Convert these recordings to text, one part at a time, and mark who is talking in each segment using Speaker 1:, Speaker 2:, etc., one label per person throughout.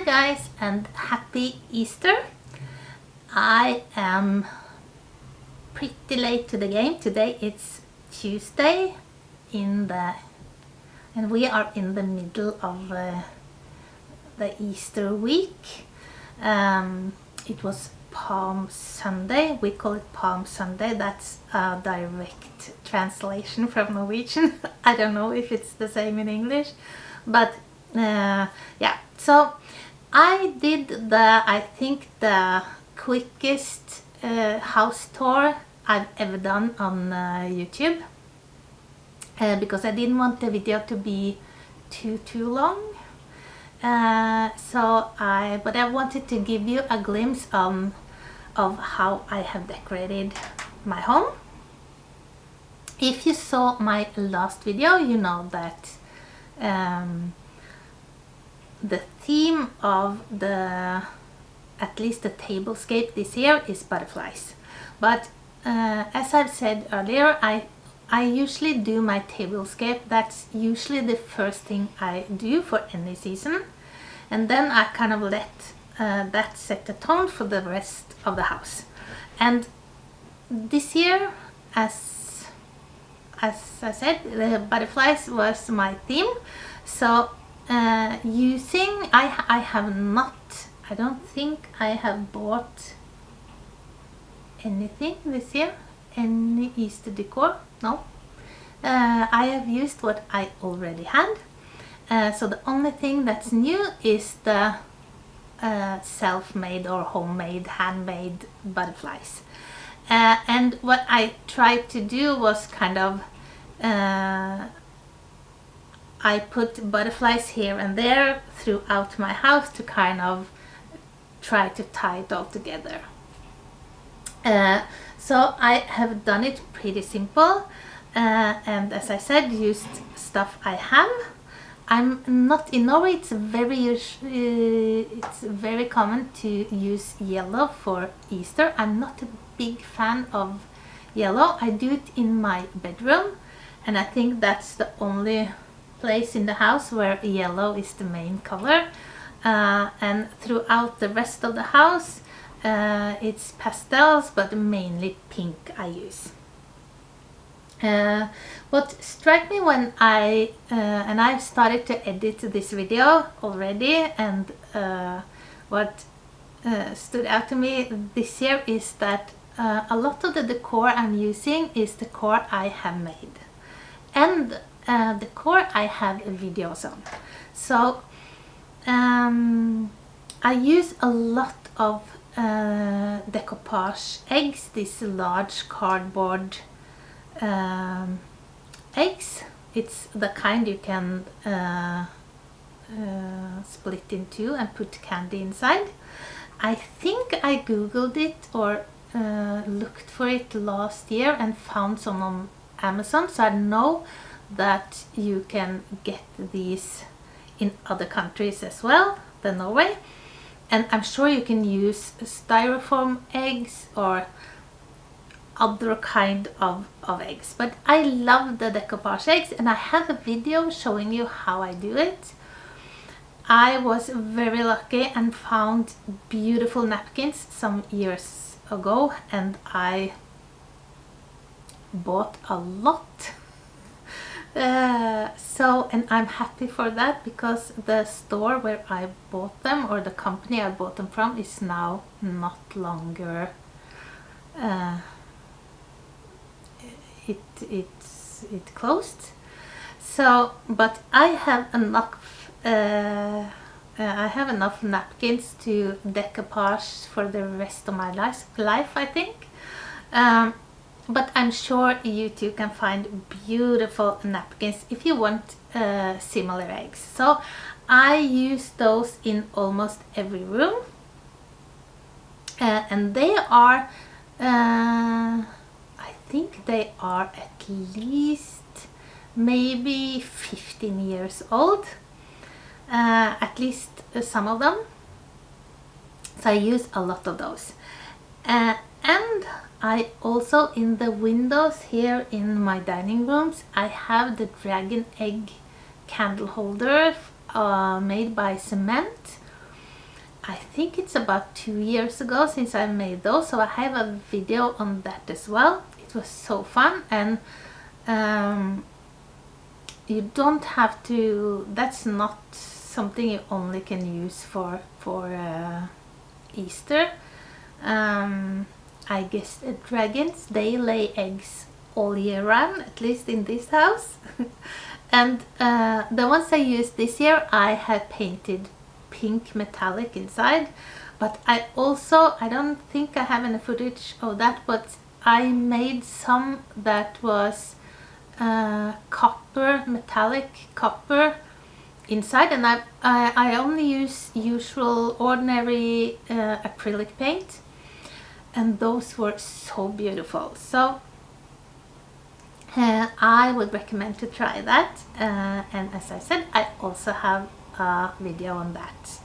Speaker 1: Hi guys, and happy Easter. I am pretty late to the game. Today it's Tuesday and we are in the middle of the Easter week. It was Palm Sunday. We call it Palm Sunday. That's a direct translation from Norwegian. I don't know if it's the same in English, but yeah, so I did I think the quickest house tour I've ever done on YouTube, because I didn't want the video to be too long. But I wanted to give you a glimpse of how I have decorated my home. If you saw my last video, you know that the theme of at least the Tablescape this year is butterflies. But as I've said earlier, I usually do my Tablescape. That's usually the first thing I do for any season, and then I kind of let that set the tone for the rest of the house. And this year, as I said, the butterflies was my theme. So I don't think I have bought anything this year, any Easter decor, no. I have used what I already had. So the only thing that's new is the self-made or homemade, handmade butterflies. And what I tried to do was kind of I put butterflies here and there throughout my house to kind of try to tie it all together. So I have done it pretty simple, and as I said, used stuff I have. I'm not in Norway. It's very common to use yellow for Easter. I'm not a big fan of yellow. I do it in my bedroom, and I think that's the only place in the house where yellow is the main color. And throughout the rest of the house, it's pastels, but mainly pink I use. What struck me when and I've started to edit this video already, and what stood out to me this year is that a lot of the decor I'm using is decor I have made, and decor I have videos on. So I use a lot of decoupage eggs, these large cardboard eggs. It's the kind you can split in two and put candy inside. I think I googled it or looked for it last year and found some on Amazon, so I know that you can get these in other countries as well than Norway. And I'm sure you can use styrofoam eggs or other kind of eggs. But I love the decoupage eggs, and I have a video showing you how I do it. I was very lucky and found beautiful napkins some years ago, and I bought a lot. And I'm happy for that, because the store where I bought them, or the company I bought them from, is now not longer it closed. So but I have enough napkins to decoupage for the rest of my life I think. But I'm sure you too can find beautiful napkins if you want similar eggs. So I use those in almost every room, and they are I think they are at least maybe 15 years old, at least some of them. So I use a lot of those, and I also, in the windows here in my dining rooms, I have the dragon egg candle holder made by cement, I think it's about 2 years ago since I made those, so I have a video on that as well. It was so fun, and you don't have to, that's not something you only can use for Easter. I guess the dragons, they lay eggs all year round, at least in this house. And the ones I used this year, I had painted pink metallic inside, but I don't think I have any footage of that, but I made some that was copper, metallic copper inside, and I only use usual ordinary acrylic paint, and those were so beautiful. So I would recommend to try that, and as I said, I also have a video on that.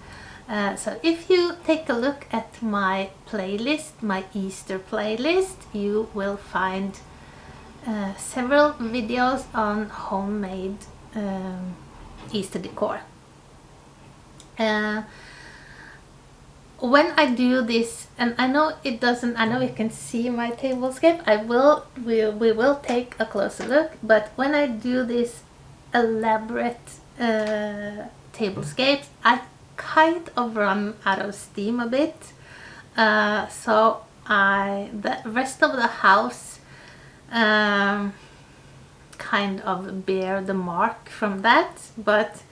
Speaker 1: So if you take a look at my playlist, my Easter playlist, you will find several videos on homemade Easter decor. When I do this, and I know it doesn't, I know you can see my Tablescape, we will take a closer look, but when I do this elaborate Tablescapes, I kind of run out of steam a bit, so the rest of the house kind of bear the mark from that, but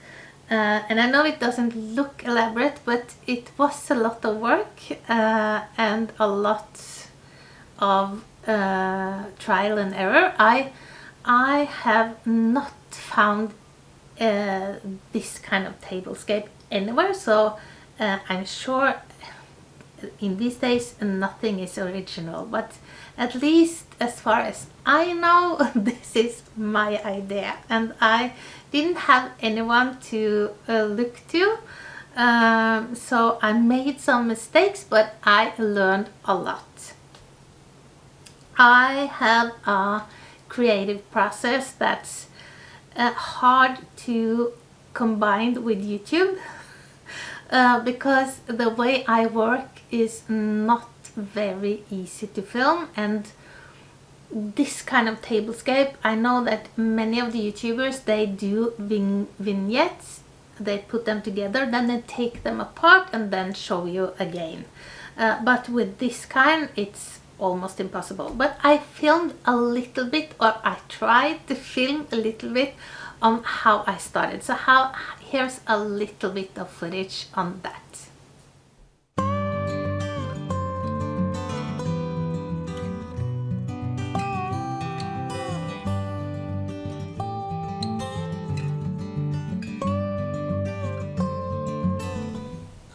Speaker 1: and I know it doesn't look elaborate, but it was a lot of work and a lot of trial and error. I have not found this kind of Tablescape anywhere, so I'm sure in these days nothing is original, but at least as far as I know, this is my idea, and I didn't have anyone to look to, so I made some mistakes, but I learned a lot. I have a creative process that's hard to combine with YouTube, because the way I work is not very easy to film, and this kind of Tablescape, I know that many of the YouTubers, they do vignettes, they put them together, then they take them apart and then show you again, but with this kind it's almost impossible. But I filmed a little bit, or I tried to film a little bit on how I started, so here's a little bit of footage on that.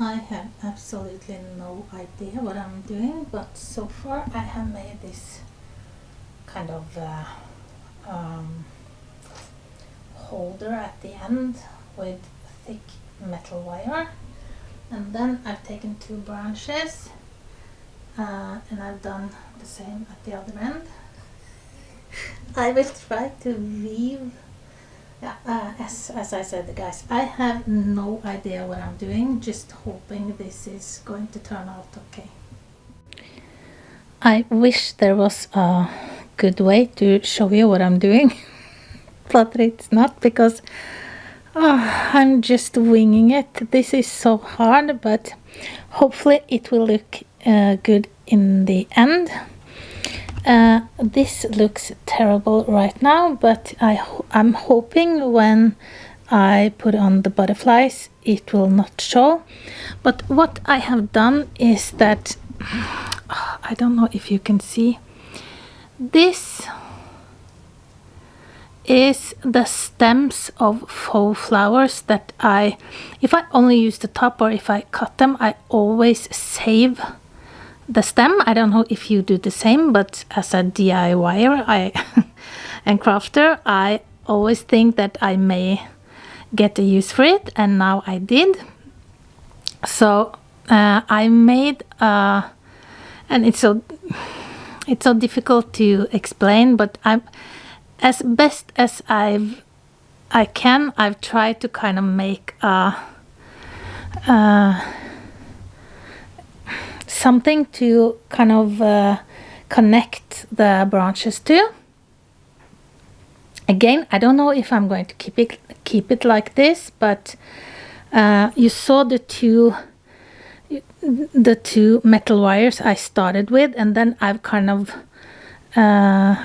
Speaker 1: I have absolutely no idea what I'm doing, but so far I have made this kind of holder at the end with thick metal wire, and then I've taken 2 branches and I've done the same at the other end. I will try to weave. As I said, guys, I have no idea what I'm doing, just hoping this is going to turn out okay. I wish there was a good way to show you what I'm doing, but it's not, because I'm just winging it. This is so hard, but hopefully it will look good in the end. This looks terrible right now, but I'm hoping when I put on the butterflies it will not show. But what I have done is that, I don't know if you can see, this is the stems of faux flowers that if I only use the top, or if I cut them, I always save the stem. I don't know if you do the same, but as a DIYer and crafter, I always think that I may get a use for it, and now I did. So I made and it's so difficult to explain, but I'm as best as I've tried to kind of make a something to kind of connect the branches to. Again, I don't know if I'm going to keep it like this, but you saw the two metal wires I started with, and then I've kind of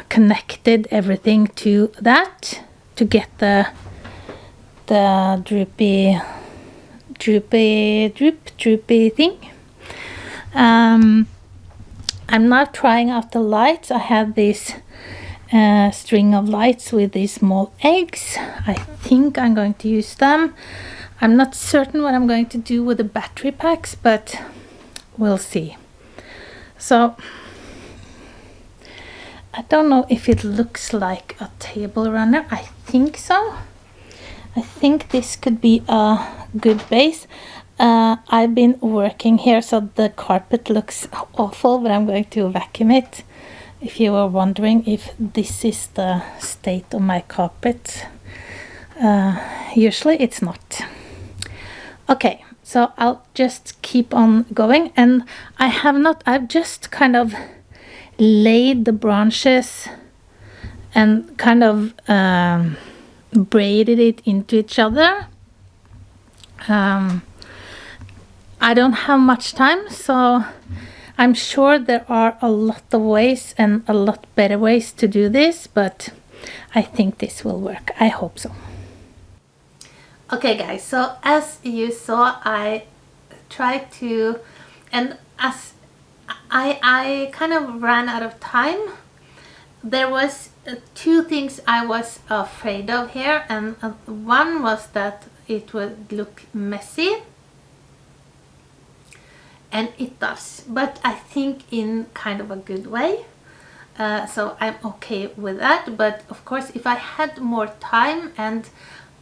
Speaker 1: connected everything to that to get the droopy thing. I'm now trying out the lights. I have this string of lights with these small eggs. I think I'm going to use them. I'm not certain what I'm going to do with the battery packs, but we'll see. So I don't know if it looks like a table runner. I think so. I think this could be a good base. I've been working here, so the carpet looks awful, but I'm going to vacuum it. If you were wondering if this is the state of my carpet, usually it's not. Okay, so I'll just keep on going, and I've just kind of laid the branches and kind of braided it into each other. I don't have much time, so I'm sure there are a lot of ways and a lot better ways to do this, but I think this will work. I hope so. Okay guys, so as you saw, I tried to, and as I kind of ran out of time. There was two things I was afraid of here, and one was that it would look messy, and it does, but I think in kind of a good way. So I'm okay with that, but of course if I had more time, and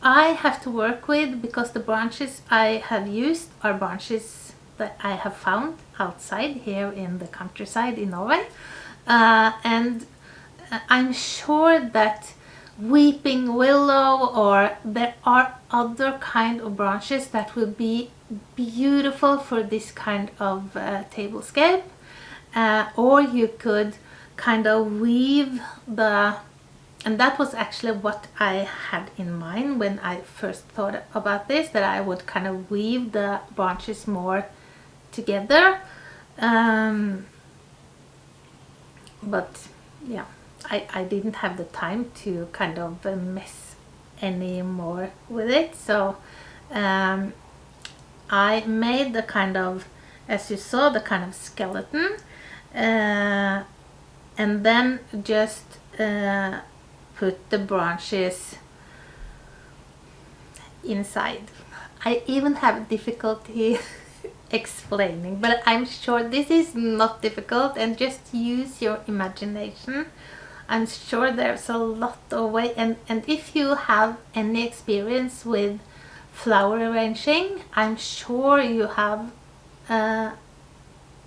Speaker 1: I have to work with, because the branches I have used are branches that I have found outside here in the countryside in Norway, and I'm sure that weeping willow, or there are other kind of branches that will be beautiful for this kind of tablescape, or you could kind of weave the, and that was actually what I had in mind when I first thought about this, that I would kind of weave the branches more together, but yeah, I didn't have the time to kind of mess any more with it, so I made the kind of, as you saw, the kind of skeleton, and then just put the branches inside. I even have difficulty explaining, but I'm sure this is not difficult, and just use your imagination. I'm sure there's a lot of ways, and if you have any experience with flower arranging, I'm sure you have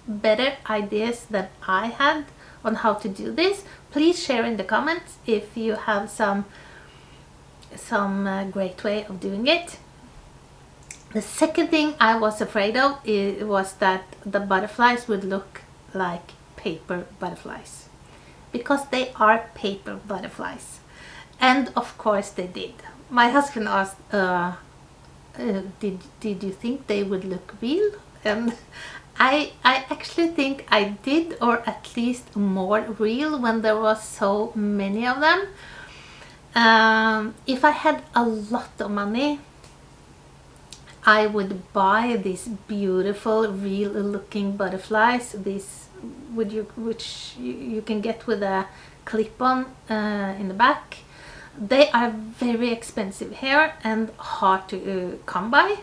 Speaker 1: better ideas than I had on how to do this. Please share in the comments if you have some great way of doing it. The second thing I was afraid of was that the butterflies would look like paper butterflies, because they are paper butterflies, and of course they did. My husband asked, did you think they would look real? And I actually think I did, or at least more real, when there was so many of them. If I had a lot of money, I would buy these beautiful real looking butterflies, which you can get with a clip-on in the back. They are very expensive here and hard to come by,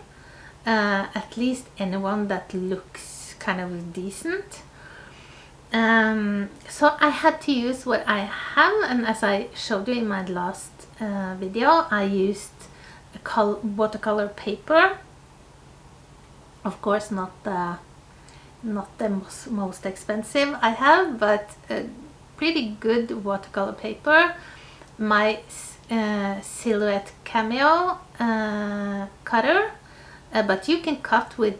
Speaker 1: at least anyone that looks kind of decent. So I had to use what I have, and as I showed you in my last video, I used watercolor paper. Of course not the most expensive I have, but pretty good watercolor paper. My silhouette cameo cutter, but you can cut with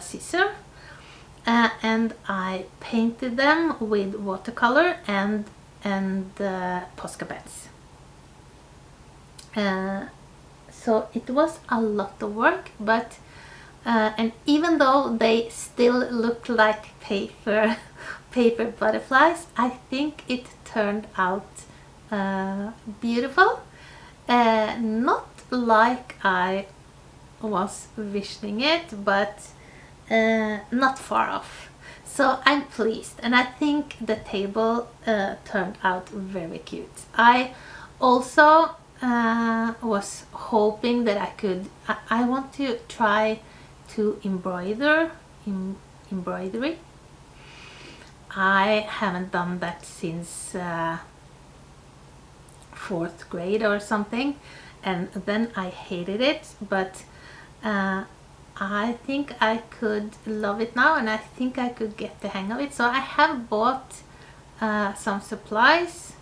Speaker 1: scissor, and I painted them with watercolor and Posca pens. So it was a lot of work, but and even though they still look like paper butterflies, I think it turned out beautiful. Not like I was visioning it, but not far off. So I'm pleased, and I think the table turned out very cute. I also was hoping that I want to try to embroidery. I haven't done that since 4th grade or something, and then I hated it, but I think I could love it now, and I think I could get the hang of it. So I have bought some supplies,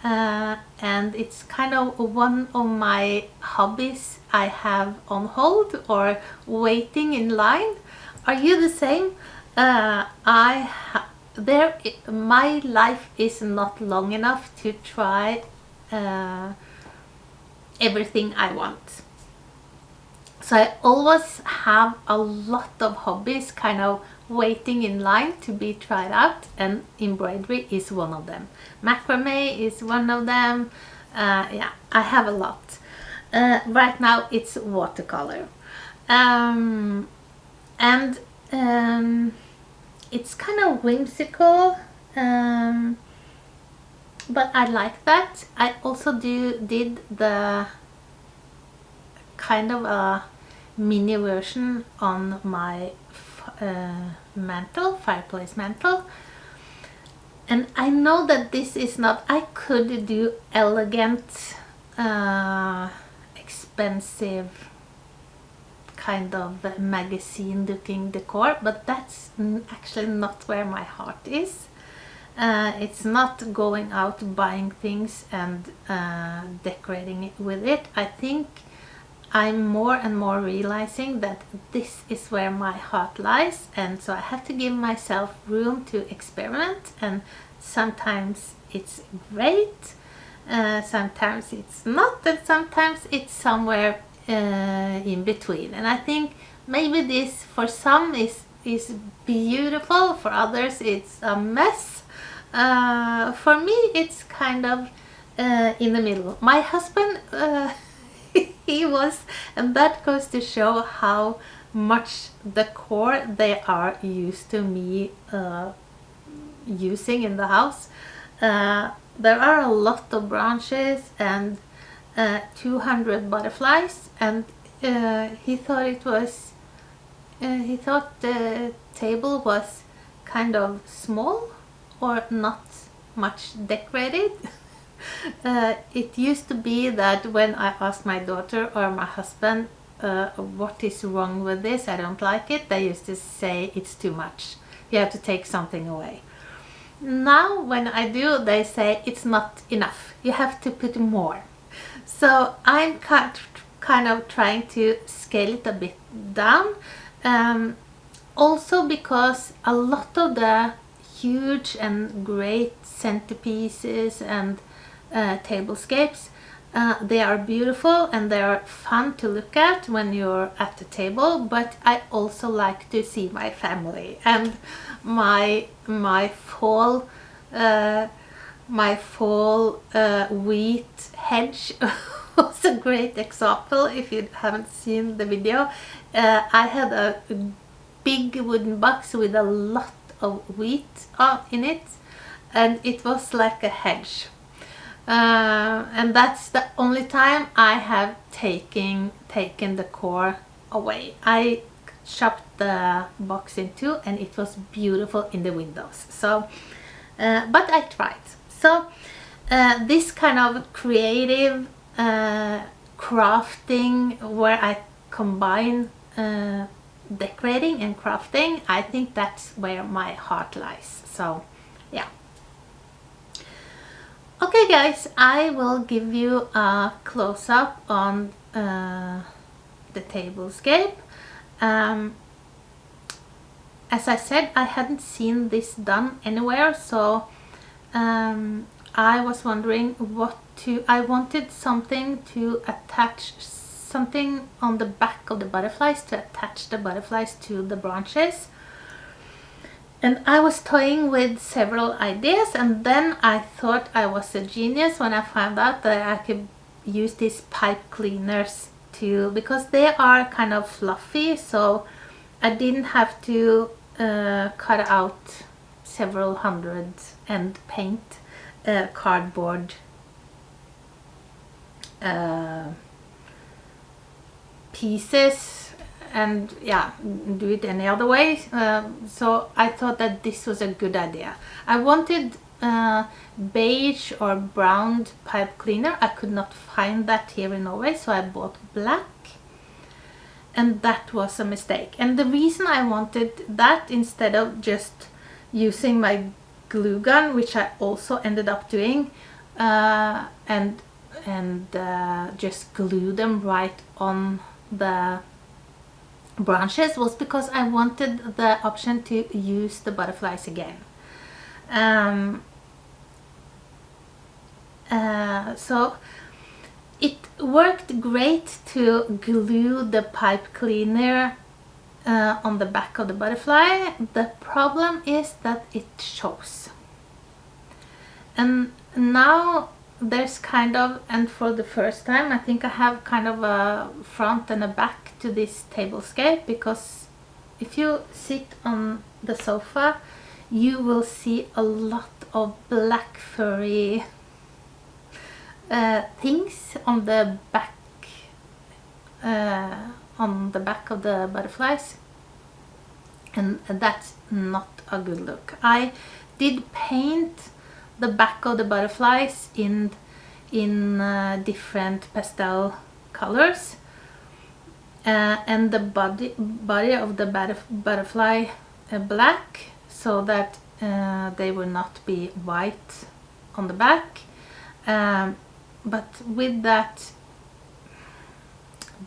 Speaker 1: and it's kind of one of my hobbies I have on hold or waiting in line. Are you the same? My life is not long enough to try everything I want. So I always have a lot of hobbies kind of waiting in line to be tried out, and embroidery is one of them. Macrame is one of them. Yeah, I have a lot. Right now it's watercolor. And it's kind of whimsical, but I like that. I also did the kind of a mini version on my fireplace mantle, and I know that this is not, I could do elegant, expensive kind of magazine looking decor, but that's actually not where my heart is. It's not going out buying things and decorating it with it. I think I'm more and more realizing that this is where my heart lies, and so I have to give myself room to experiment, and sometimes it's great, sometimes it's not, and sometimes it's somewhere in between. And I think maybe this for some is beautiful, for others it's a mess. For me it's kind of in the middle. My husband he was, and that goes to show how much decor they are used to me using in the house. There are a lot of branches and 200 butterflies, and he thought the table was kind of small or not much decorated. It used to be that when I asked my daughter or my husband what is wrong with this, I don't like it, they used to say it's too much, you have to take something away. Now when I do, they say it's not enough, you have to put more. So I'm kind of trying to scale it a bit down, also because a lot of the huge and great centerpieces and tablescapes, they are beautiful and they are fun to look at when you're at the table, but I also like to see my family, and my fall wheat hedge was a great example. If you haven't seen the video, I had a big wooden box with a lot of wheat in it, and it was like a hedge. And that's the only time I have taken the core away. I chopped the box in two, and it was beautiful in the windows. So, but I tried. So this kind of creative crafting where I combine decorating and crafting, I think that's where my heart lies. So yeah. Okay guys, I will give you a close-up on the Tablescape. as I said, I hadn't seen this done anywhere, so I was wondering what to, I wanted something to attach, something on the back of the butterflies to attach the butterflies to the branches. And I was toying with several ideas, and then I thought I was a genius when I found out that I could use these pipe cleaners too, because they are kind of fluffy, so I didn't have to cut out several hundred and paint cardboard pieces and yeah, do it any other way. So I thought that this was a good idea. I wanted beige or brown pipe cleaner. I could not find that here in Norway, so I bought black, and that was a mistake. And the reason I wanted that instead of just using my glue gun, which I also ended up doing, and just glue them right on the branches, was because I wanted the option to use the butterflies again. So it worked great to glue the pipe cleaner on the back of the butterfly. The problem is that it shows. And now there's kind of, and for the first time, I think I have kind of a front and a back to this Tablescape, because if you sit on the sofa, you will see a lot of black furry things on the back of the butterflies, and that's not a good look. I did paint the back of the butterflies in different pastel colors, and the body of the butterfly black, so that they will not be white on the back. But with that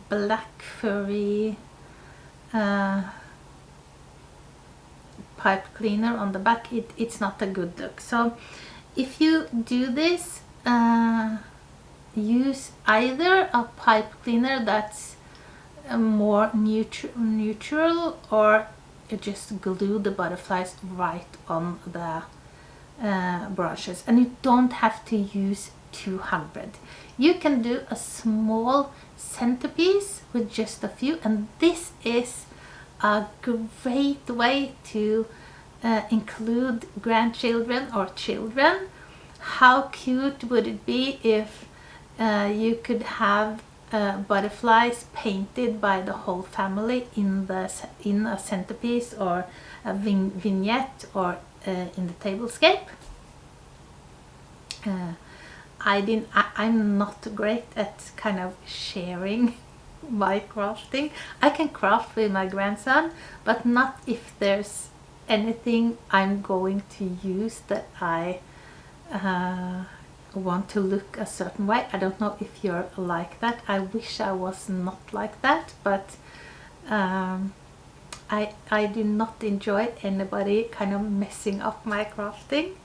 Speaker 1: black furry pipe cleaner on the back, it's not a good look. So if you do this, use either a pipe cleaner that's more neutral, or you just glue the butterflies right on the brushes. And you don't have to use 200. You can do a small centerpiece with just a few, and this is a great way to include grandchildren or children. How cute would it be if you could have butterflies painted by the whole family in a centerpiece or a vignette or in the Tablescape. I'm not great at kind of sharing my crafting. I can craft with my grandson, but not if there's anything I'm going to use that I want to look a certain way. I don't know if you're like that. I wish I was not like that, but I do not enjoy anybody kind of messing up my crafting.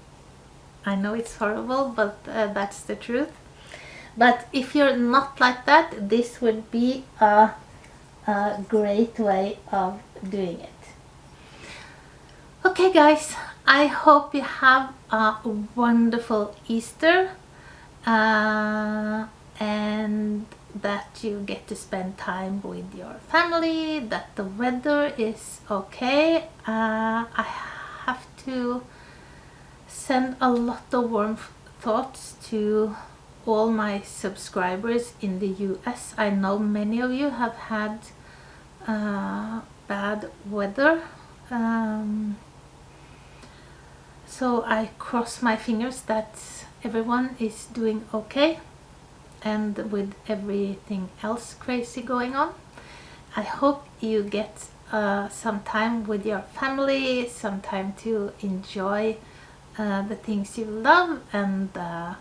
Speaker 1: I know it's horrible, but that's the truth. But if you're not like that, this would be a great way of doing it. Okay guys, I hope you have a wonderful Easter, and that you get to spend time with your family, that the weather is okay. I have to send a lot of warm thoughts to all my subscribers in the US. I know many of you have had bad weather, so I cross my fingers that everyone is doing okay, and with everything else crazy going on, I hope you get some time with your family, some time to enjoy the things you love, and the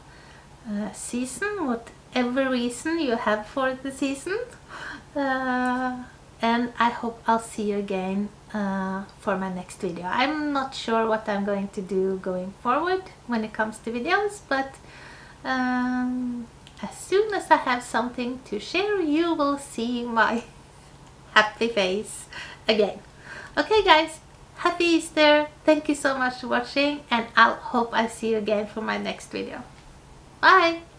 Speaker 1: season, whatever reason you have for the season. and I hope I'll see you again for my next video. I'm not sure what I'm going to do going forward when it comes to videos, but as soon as I have something to share, you will see my happy face again. Okay guys, happy Easter, thank you so much for watching, and I hope I see you again for my next video. Bye!